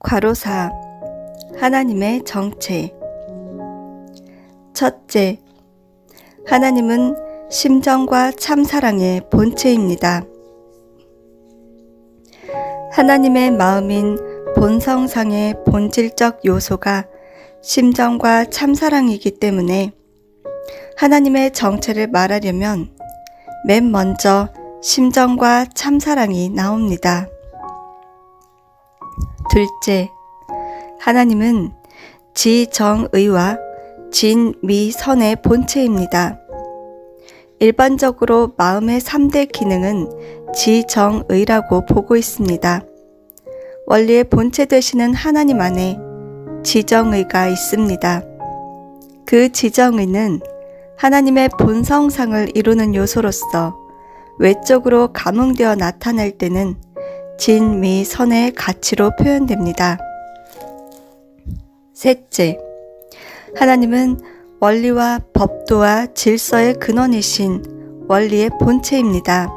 괄호4 하나님의 정체. 첫째, 하나님은 심정과 참사랑의 본체입니다. 하나님의 마음인 본성상의 본질적 요소가 심정과 참사랑이기 때문에 하나님의 정체를 말하려면 맨 먼저 심정과 참사랑이 나옵니다. 둘째, 하나님은 지정의와 진미선의 본체입니다. 일반적으로 마음의 3대 기능은 지정의라고 보고 있습니다. 원리의 본체 되시는 하나님 안에 지정의가 있습니다. 그 지정의는 하나님의 본성상을 이루는 요소로서 외적으로 감응되어 나타날 때는 진미선의 가치로 표현됩니다. 셋째, 하나님은 원리와 법도와 질서의 근원이신 원리의 본체입니다.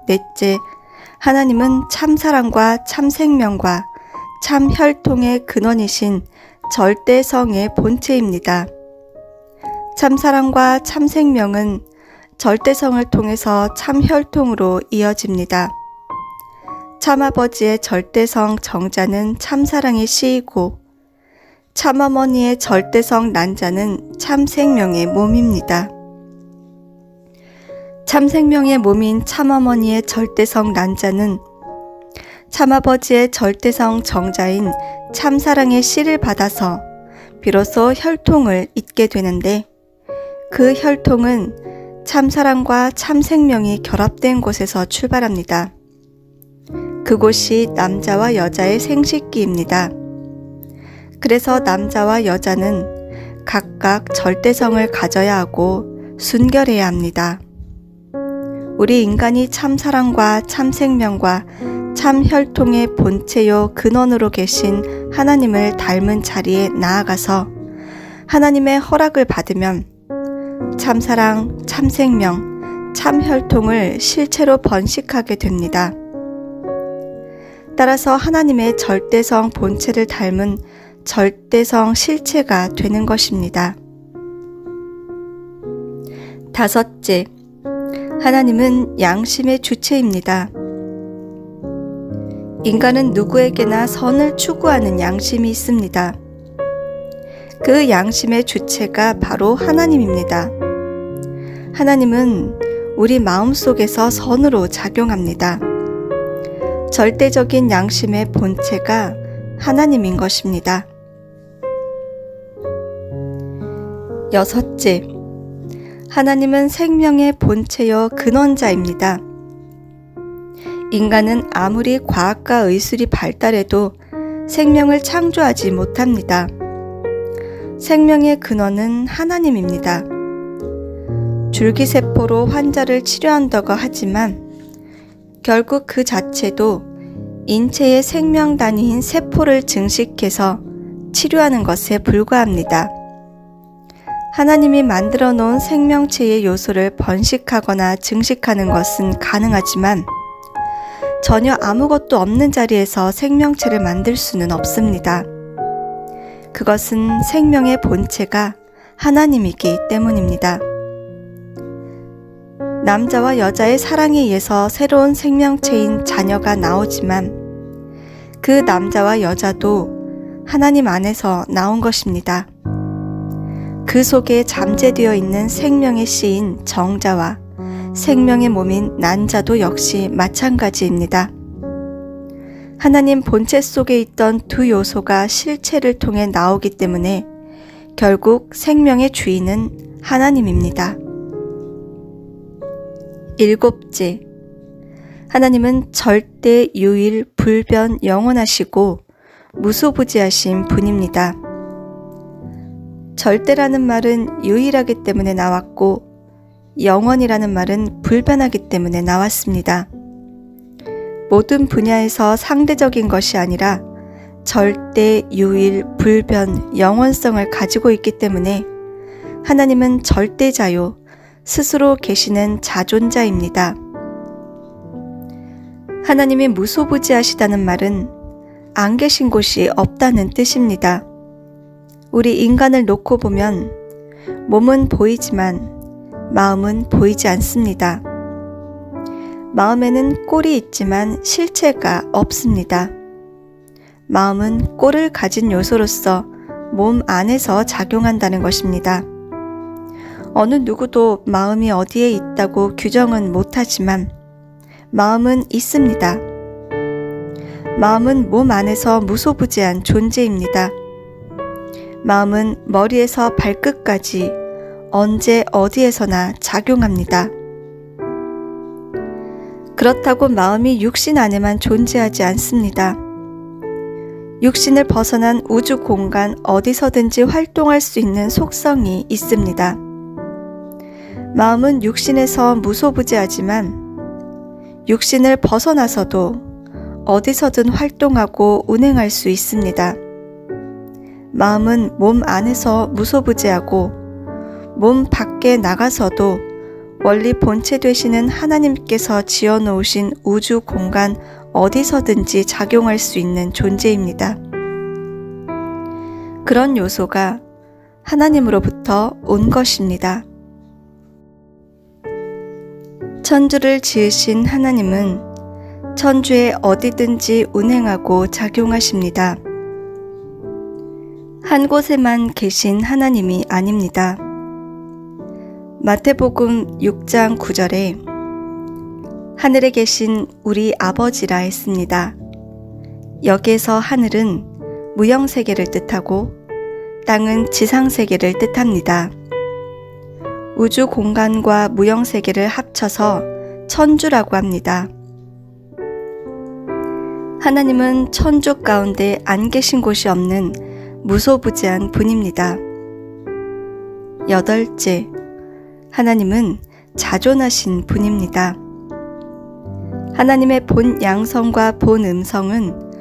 넷째, 하나님은 참사랑과 참생명과 참혈통의 근원이신 절대성의 본체입니다. 참사랑과 참생명은 절대성을 통해서 참혈통으로 이어집니다. 참아버지의 절대성 정자는 참사랑의 씨이고 참어머니의 절대성 난자는 참생명의 몸입니다. 참생명의 몸인 참어머니의 절대성 난자는 참아버지의 절대성 정자인 참사랑의 씨를 받아서 비로소 혈통을 잇게 되는데 그 혈통은 참사랑과 참생명이 결합된 곳에서 출발합니다. 그곳이 남자와 여자의 생식기입니다. 그래서 남자와 여자는 각각 절대성을 가져야 하고 순결해야 합니다. 우리 인간이 참사랑과 참생명과 참혈통의 본체요 근원으로 계신 하나님을 닮은 자리에 나아가서 하나님의 허락을 받으면 참사랑, 참생명, 참혈통을 실체로 번식하게 됩니다. 따라서 하나님의 절대성 본체를 닮은 절대성 실체가 되는 것입니다. 다섯째, 하나님은 양심의 주체입니다. 인간은 누구에게나 선을 추구하는 양심이 있습니다. 그 양심의 주체가 바로 하나님입니다. 하나님은 우리 마음속에서 선으로 작용합니다. 절대적인 양심의 본체가 하나님인 것입니다. 여섯째, 하나님은 생명의 본체여 근원자입니다. 인간은 아무리 과학과 의술이 발달해도 생명을 창조하지 못합니다. 생명의 근원은 하나님입니다. 줄기세포로 환자를 치료한다고 하지만 결국 그 자체도 인체의 생명 단위인 세포를 증식해서 치료하는 것에 불과합니다. 하나님이 만들어 놓은 생명체의 요소를 번식하거나 증식하는 것은 가능하지만 전혀 아무것도 없는 자리에서 생명체를 만들 수는 없습니다. 그것은 생명의 본체가 하나님이기 때문입니다. 남자와 여자의 사랑에 의해서 새로운 생명체인 자녀가 나오지만 그 남자와 여자도 하나님 안에서 나온 것입니다. 그 속에 잠재되어 있는 생명의 씨인 정자와 생명의 몸인 난자도 역시 마찬가지입니다. 하나님 본체 속에 있던 두 요소가 실체를 통해 나오기 때문에 결국 생명의 주인은 하나님입니다. 일곱째, 하나님은 절대 유일 불변 영원하시고 무소부지하신 분입니다. 절대라는 말은 유일하기 때문에 나왔고 영원이라는 말은 불변하기 때문에 나왔습니다. 모든 분야에서 상대적인 것이 아니라 절대 유일 불변 영원성을 가지고 있기 때문에 하나님은 절대자요 스스로 계시는 자존자입니다. 하나님이 무소부지하시다는 말은 안 계신 곳이 없다는 뜻입니다. 우리 인간을 놓고 보면 몸은 보이지만 마음은 보이지 않습니다. 마음에는 꼴이 있지만 실체가 없습니다. 마음은 꼴을 가진 요소로서 몸 안에서 작용한다는 것입니다. 어느 누구도 마음이 어디에 있다고 규정은 못하지만 마음은 있습니다. 마음은 몸 안에서 무소부재한 존재입니다. 마음은 머리에서 발끝까지 언제 어디에서나 작용합니다. 그렇다고 마음이 육신 안에만 존재하지 않습니다. 육신을 벗어난 우주 공간 어디서든지 활동할 수 있는 속성이 있습니다. 마음은 육신에서 무소부재하지만 육신을 벗어나서도 어디서든 활동하고 운행할 수 있습니다. 마음은 몸 안에서 무소부재하고 몸 밖에 나가서도 원리 본체 되시는 하나님께서 지어놓으신 우주 공간 어디서든지 작용할 수 있는 존재입니다. 그런 요소가 하나님으로부터 온 것입니다. 천주를 지으신 하나님은 천주에 어디든지 운행하고 작용하십니다. 한 곳에만 계신 하나님이 아닙니다. 마태복음 6장 9절에 하늘에 계신 우리 아버지라 했습니다. 여기에서 하늘은 무형세계를 뜻하고 땅은 지상세계를 뜻합니다. 우주 공간과 무형세계를 합쳐서 천주라고 합니다. 하나님은 천주 가운데 안 계신 곳이 없는 무소부재한 분입니다. 8째, 하나님은 자존하신 분입니다. 하나님의 본 양성과 본 음성은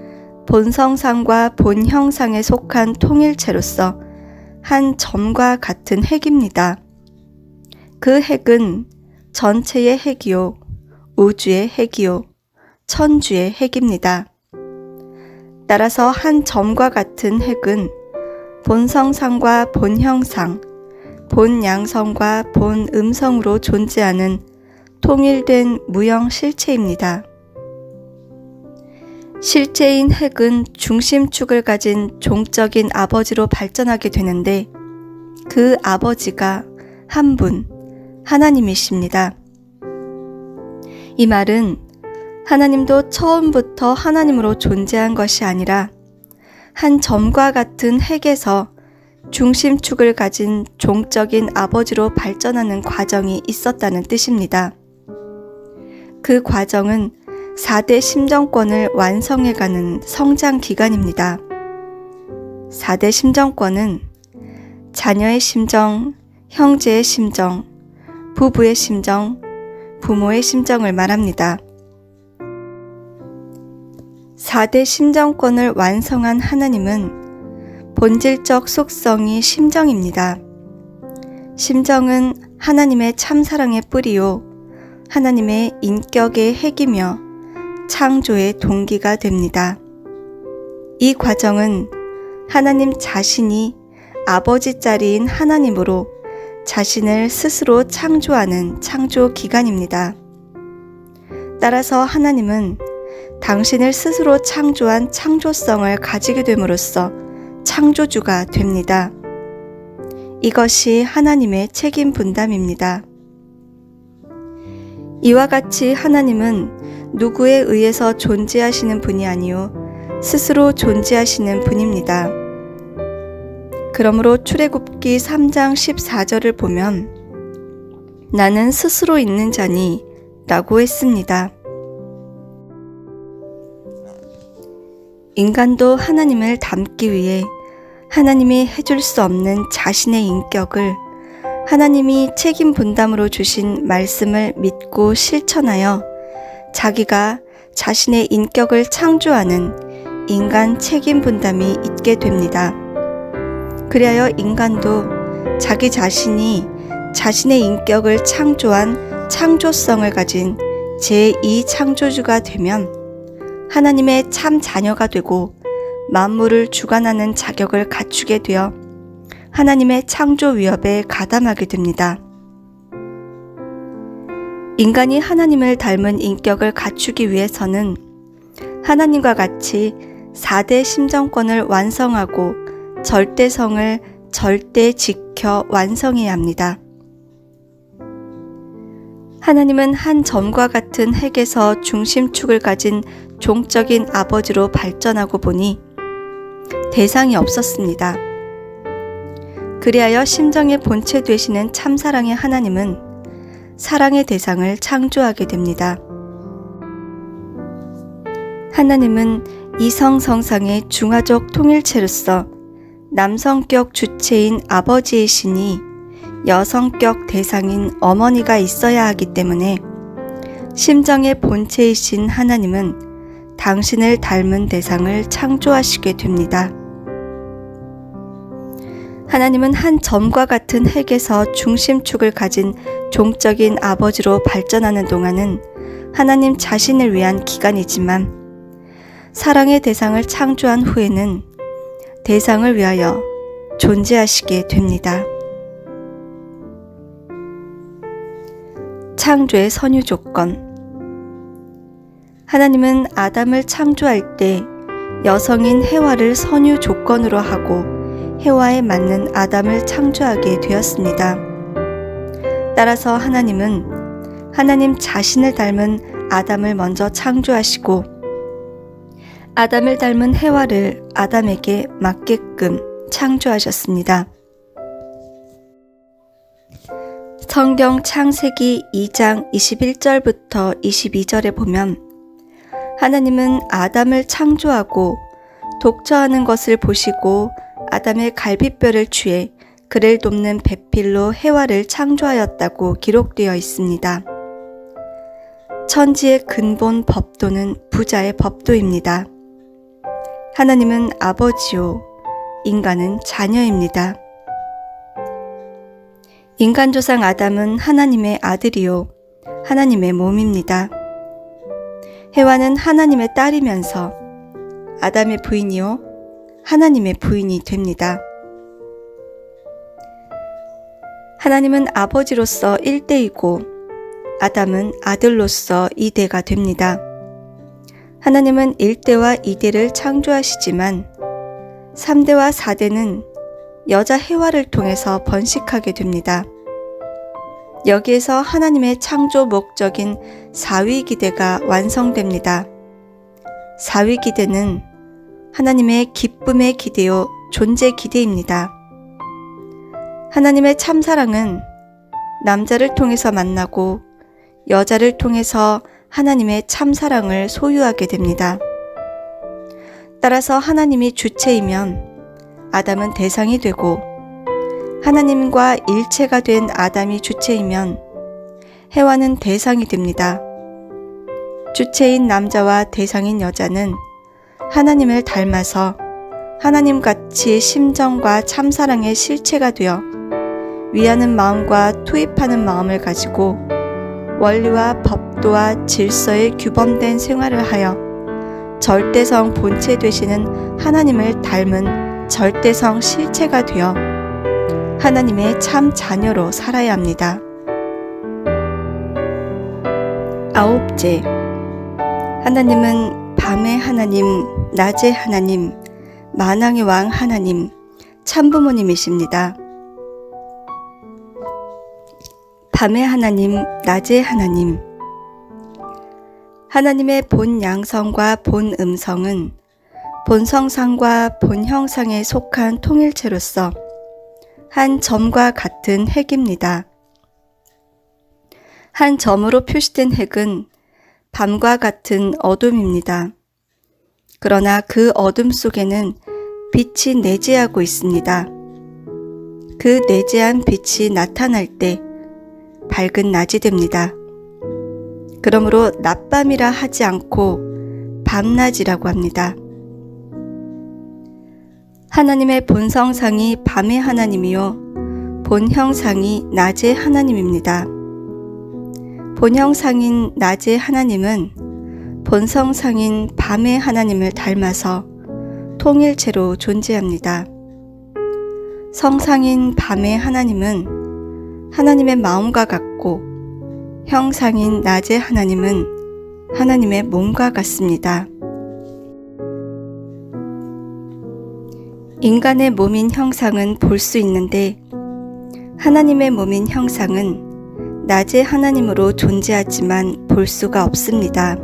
본성상과 본 형상에 속한 통일체로서 한 점과 같은 핵입니다. 그 핵은 전체의 핵이요, 우주의 핵이요, 천주의 핵입니다. 따라서 한 점과 같은 핵은 본성상과 본 형상, 본 양성과 본 음성으로 존재하는 통일된 무형 실체입니다. 실체인 핵은 중심축을 가진 종적인 아버지로 발전하게 되는데 그 아버지가 한 분, 하나님이십니다. 이 말은 하나님도 처음부터 하나님으로 존재한 것이 아니라 한 점과 같은 핵에서 중심축을 가진 종적인 아버지로 발전하는 과정이 있었다는 뜻입니다. 그 과정은 4대 심정권을 완성해가는 성장 기간입니다. 4대 심정권은 자녀의 심정, 형제의 심정, 부부의 심정, 부모의 심정을 말합니다. 4대 심정권을 완성한 하나님은 본질적 속성이 심정입니다. 심정은 하나님의 참사랑의 뿌리요, 하나님의 인격의 핵이며 창조의 동기가 됩니다. 이 과정은 하나님 자신이 아버지 자리인 하나님으로 자신을 스스로 창조하는 창조 기간입니다. 따라서 하나님은 당신을 스스로 창조한 창조성을 가지게 됨으로써 창조주가 됩니다. 이것이 하나님의 책임 분담입니다. 이와 같이 하나님은 누구에 의해서 존재하시는 분이 아니요 스스로 존재하시는 분입니다. 그러므로 출애굽기 3장 14절을 보면 나는 스스로 있는 자니 라고 했습니다. 인간도 하나님을 닮기 위해 하나님이 해줄 수 없는 자신의 인격을 하나님이 책임 분담으로 주신 말씀을 믿고 실천하여 자기가 자신의 인격을 창조하는 인간 책임 분담이 있게 됩니다. 그리하여 인간도 자기 자신이 자신의 인격을 창조한 창조성을 가진 제2창조주가 되면 하나님의 참 자녀가 되고 만물을 주관하는 자격을 갖추게 되어 하나님의 창조 위협에 가담하게 됩니다. 인간이 하나님을 닮은 인격을 갖추기 위해서는 하나님과 같이 4대 심정권을 완성하고 절대성을 절대 지켜 완성해야 합니다. 하나님은 한 점과 같은 핵에서 중심축을 가진 종적인 아버지로 발전하고 보니 대상이 없었습니다. 그리하여 심정의 본체 되시는 참사랑의 하나님은 사랑의 대상을 창조하게 됩니다. 하나님은 이성성상의 중화적 통일체로서 남성격 주체인 아버지이시니 여성격 대상인 어머니가 있어야 하기 때문에 심정의 본체이신 하나님은 당신을 닮은 대상을 창조하시게 됩니다. 하나님은 한 점과 같은 핵에서 중심축을 가진 종적인 아버지로 발전하는 동안은 하나님 자신을 위한 기간이지만 사랑의 대상을 창조한 후에는 대상을 위하여 존재하시게 됩니다. 창조의 선유 조건. 하나님은 아담을 창조할 때 여성인 해와를 선유 조건으로 하고 해와에 맞는 아담을 창조하게 되었습니다. 따라서 하나님은 하나님 자신을 닮은 아담을 먼저 창조하시고 아담을 닮은 해와를 아담에게 맞게끔 창조하셨습니다. 성경 창세기 2장 21절부터 22절에 보면 하나님은 아담을 창조하고 독처하는 것을 보시고 아담의 갈빗뼈를 취해 그를 돕는 배필로 해와를 창조하였다고 기록되어 있습니다. 천지의 근본 법도는 부자의 법도입니다. 하나님은 아버지요, 인간은 자녀입니다. 인간 조상 아담은 하나님의 아들이요, 하나님의 몸입니다. 해와는 하나님의 딸이면서 아담의 부인이요, 하나님의 부인이 됩니다. 하나님은 아버지로서 1대이고 아담은 아들로서 2대가 됩니다. 하나님은 1대와 2대를 창조하시지만 3대와 4대는 여자 해와를 통해서 번식하게 됩니다. 여기에서 하나님의 창조 목적인 4위 기대가 완성됩니다. 4위 기대는 하나님의 기쁨의 기대요, 존재 기대입니다. 하나님의 참사랑은 남자를 통해서 만나고 여자를 통해서 하나님의 참사랑을 소유하게 됩니다. 따라서 하나님이 주체이면 아담은 대상이 되고 하나님과 일체가 된 아담이 주체이면 해와는 대상이 됩니다. 주체인 남자와 대상인 여자는 하나님을 닮아서 하나님같이 심정과 참사랑의 실체가 되어 위하는 마음과 투입하는 마음을 가지고 원리와 법도와 질서에 규범된 생활을 하여 절대성 본체 되시는 하나님을 닮은 절대성 실체가 되어 하나님의 참 자녀로 살아야 합니다. 아홉째, 하나님은 밤의 하나님, 낮의 하나님, 만왕의 왕 하나님, 참부모님이십니다. 밤의 하나님, 낮의 하나님. 하나님의 본 양성과 본 음성은 본성상과 본형상에 속한 통일체로서 한 점과 같은 핵입니다. 한 점으로 표시된 핵은 밤과 같은 어둠입니다. 그러나 그 어둠 속에는 빛이 내재하고 있습니다. 그 내재한 빛이 나타날 때 밝은 낮이 됩니다. 그러므로 낮밤이라 하지 않고 밤낮이라고 합니다. 하나님의 본성상이 밤의 하나님이요, 본형상이 낮의 하나님입니다. 본형상인 낮의 하나님은 본성상인 밤의 하나님을 닮아서 통일체로 존재합니다. 성상인 밤의 하나님은 하나님의 마음과 같고 형상인 낮의 하나님은 하나님의 몸과 같습니다. 인간의 몸인 형상은 볼 수 있는데 하나님의 몸인 형상은 낮의 하나님으로 존재하지만 볼 수가 없습니다.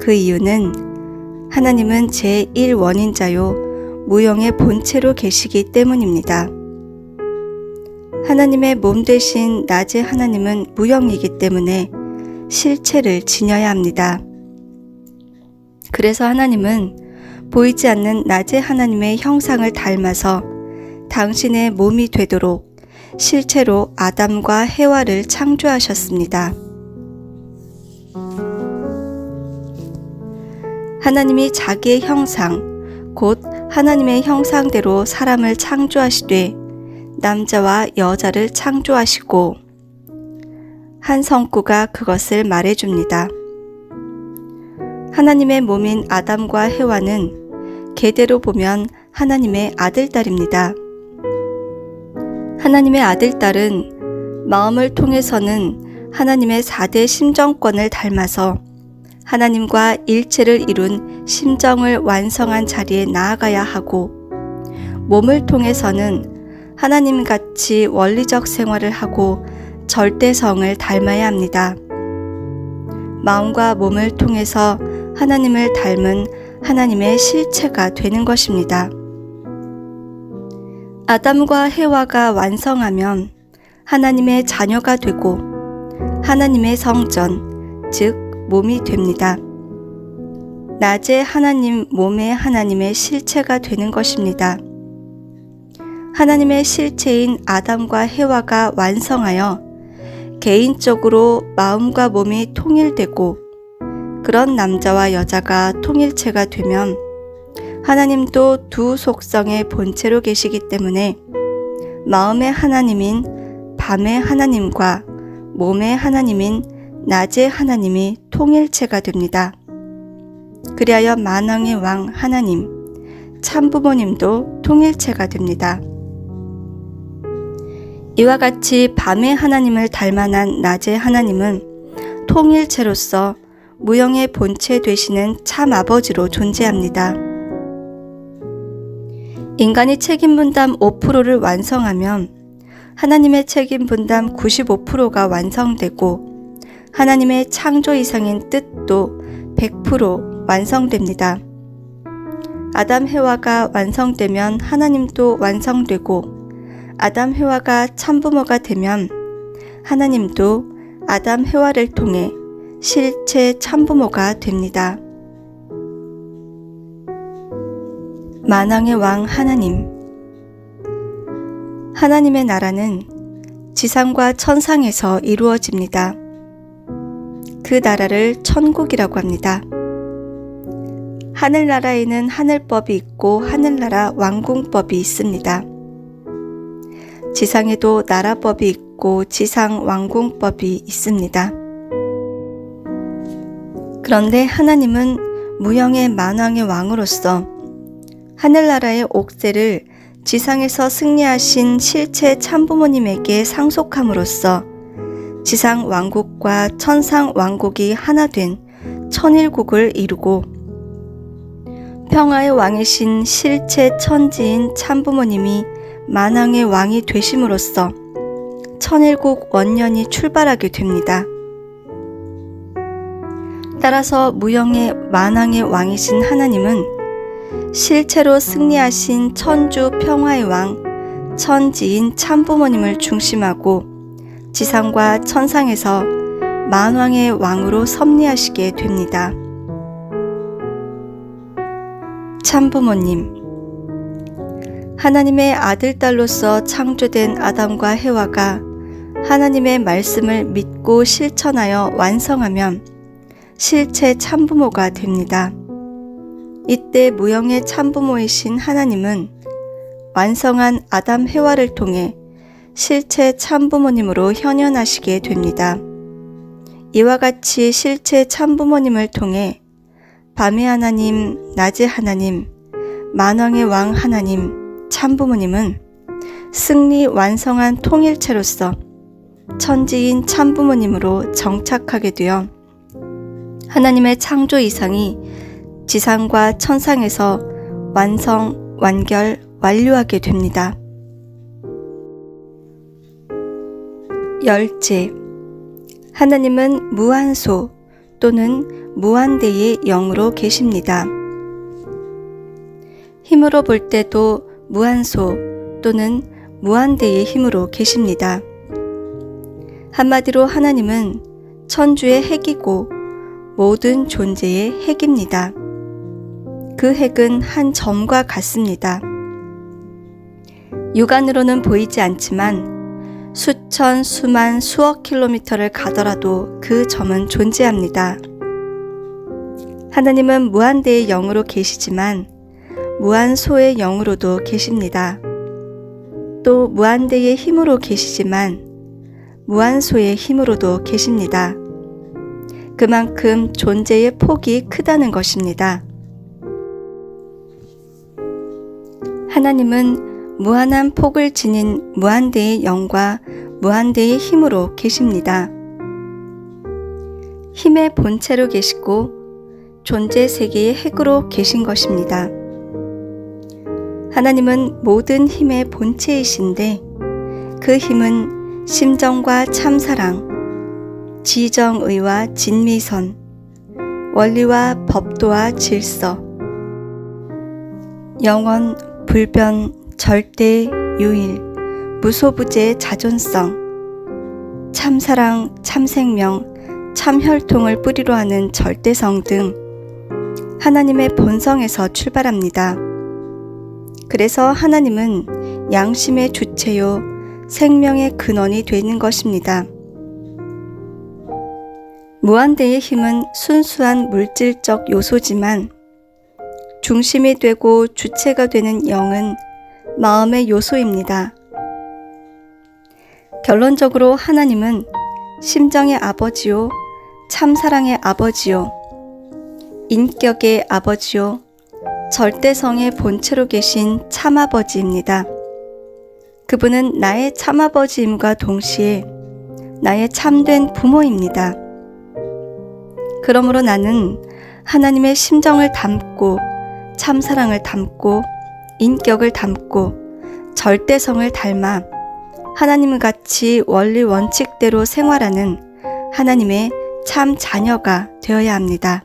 그 이유는 하나님은 제1원인자요 무형의 본체로 계시기 때문입니다. 하나님의 몸 대신 낮의 하나님은 무형이기 때문에 실체를 지녀야 합니다. 그래서 하나님은 보이지 않는 낮의 하나님의 형상을 닮아서 당신의 몸이 되도록 실체로 아담과 해와를 창조하셨습니다. 하나님이 자기의 형상, 곧 하나님의 형상대로 사람을 창조하시되 남자와 여자를 창조하시고 한 성구가 그것을 말해줍니다. 하나님의 몸인 아담과 해와는 계대로 보면 하나님의 아들딸입니다. 하나님의 아들딸은 마음을 통해서는 하나님의 4대 심정권을 닮아서 하나님과 일체를 이룬 심정을 완성한 자리에 나아가야 하고, 몸을 통해서는 하나님같이 원리적 생활을 하고 절대성을 닮아야 합니다. 마음과 몸을 통해서 하나님을 닮은 하나님의 실체가 되는 것입니다. 아담과 해와가 완성하면 하나님의 자녀가 되고 하나님의 성전, 즉 몸이 됩니다. 낮의 하나님, 몸의 하나님의 실체가 되는 것입니다. 하나님의 실체인 아담과 해와가 완성하여 개인적으로 마음과 몸이 통일되고 그런 남자와 여자가 통일체가 되면 하나님도 두 속성의 본체로 계시기 때문에 마음의 하나님인 밤의 하나님과 몸의 하나님인 낮의 하나님이 통일체가 됩니다. 그리하여 만왕의 왕 하나님, 참부모님도 통일체가 됩니다. 이와 같이 밤의 하나님을 닮아난 낮의 하나님은 통일체로서 무형의 본체 되시는 참아버지로 존재합니다. 인간이 책임분담 5%를 완성하면 하나님의 책임분담 95%가 완성되고 하나님의 창조 이상인 뜻도 100% 완성됩니다. 아담 해와가 완성되면 하나님도 완성되고 아담 해와가 참부모가 되면 하나님도 아담 해와를 통해 실체 참부모가 됩니다. 만왕의 왕 하나님, 하나님의 나라는 지상과 천상에서 이루어집니다. 그 나라를 천국이라고 합니다. 하늘나라에는 하늘법이 있고 하늘나라 왕궁법이 있습니다. 지상에도 나라법이 있고 지상 왕궁법이 있습니다. 그런데 하나님은 무형의 만왕의 왕으로서 하늘나라의 옥새를 지상에서 승리하신 실체 참부모님에게 상속함으로써 지상 왕국과 천상 왕국이 하나 된 천일국을 이루고 평화의 왕이신 실체 천지인 참부모님이 만왕의 왕이 되심으로써 천일국 원년이 출발하게 됩니다. 따라서 무형의 만왕의 왕이신 하나님은 실체로 승리하신 천주 평화의 왕, 천지인 참부모님을 중심하고 지상과 천상에서 만왕의 왕으로 섭리하시게 됩니다. 참부모님, 하나님의 아들딸로서 창조된 아담과 해와가 하나님의 말씀을 믿고 실천하여 완성하면 실체 참부모가 됩니다. 이때 무형의 참부모이신 하나님은 완성한 아담 해와를 통해 실체 참부모님으로 현현하시게 됩니다. 이와 같이 실제 참부모님을 통해 밤의 하나님, 낮의 하나님, 만왕의 왕 하나님, 참부모님은 승리 완성한 통일체로서 천지인 참부모님으로 정착하게 되어 하나님의 창조 이상이 지상과 천상에서 완성, 완결, 완료하게 됩니다. 열째, 하나님은 무한소 또는 무한대의 영으로 계십니다. 힘으로 볼 때도 무한소 또는 무한대의 힘으로 계십니다. 한마디로 하나님은 천주의 핵이고 모든 존재의 핵입니다. 그 핵은 한 점과 같습니다. 육안으로는 보이지 않지만 수천, 수만, 수억 킬로미터를 가더라도 그 점은 존재합니다. 하나님은 무한대의 영으로 계시지만 무한소의 영으로도 계십니다. 또 무한대의 힘으로 계시지만 무한소의 힘으로도 계십니다. 그만큼 존재의 폭이 크다는 것입니다. 하나님은 무한한 폭을 지닌 무한대의 영과 무한대의 힘으로 계십니다. 힘의 본체로 계시고 존재 세계의 핵으로 계신 것입니다. 하나님은 모든 힘의 본체이신데 그 힘은 심정과 참사랑, 지정의와 진미선, 원리와 법도와 질서, 영원, 불변, 절대, 유일, 무소부재의 자존성, 참사랑, 참생명, 참혈통을 뿌리로 하는 절대성 등 하나님의 본성에서 출발합니다. 그래서 하나님은 양심의 주체요, 생명의 근원이 되는 것입니다. 무한대의 힘은 순수한 물질적 요소지만 중심이 되고 주체가 되는 영은 마음의 요소입니다. 결론적으로 하나님은 심정의 아버지요, 참사랑의 아버지요, 인격의 아버지요, 절대성의 본체로 계신 참아버지입니다. 그분은 나의 참아버지임과 동시에 나의 참된 부모입니다. 그러므로 나는 하나님의 심정을 담고 참사랑을 담고 인격을 담고 절대성을 닮아 하나님과 같이 원리 원칙대로 생활하는 하나님의 참 자녀가 되어야 합니다.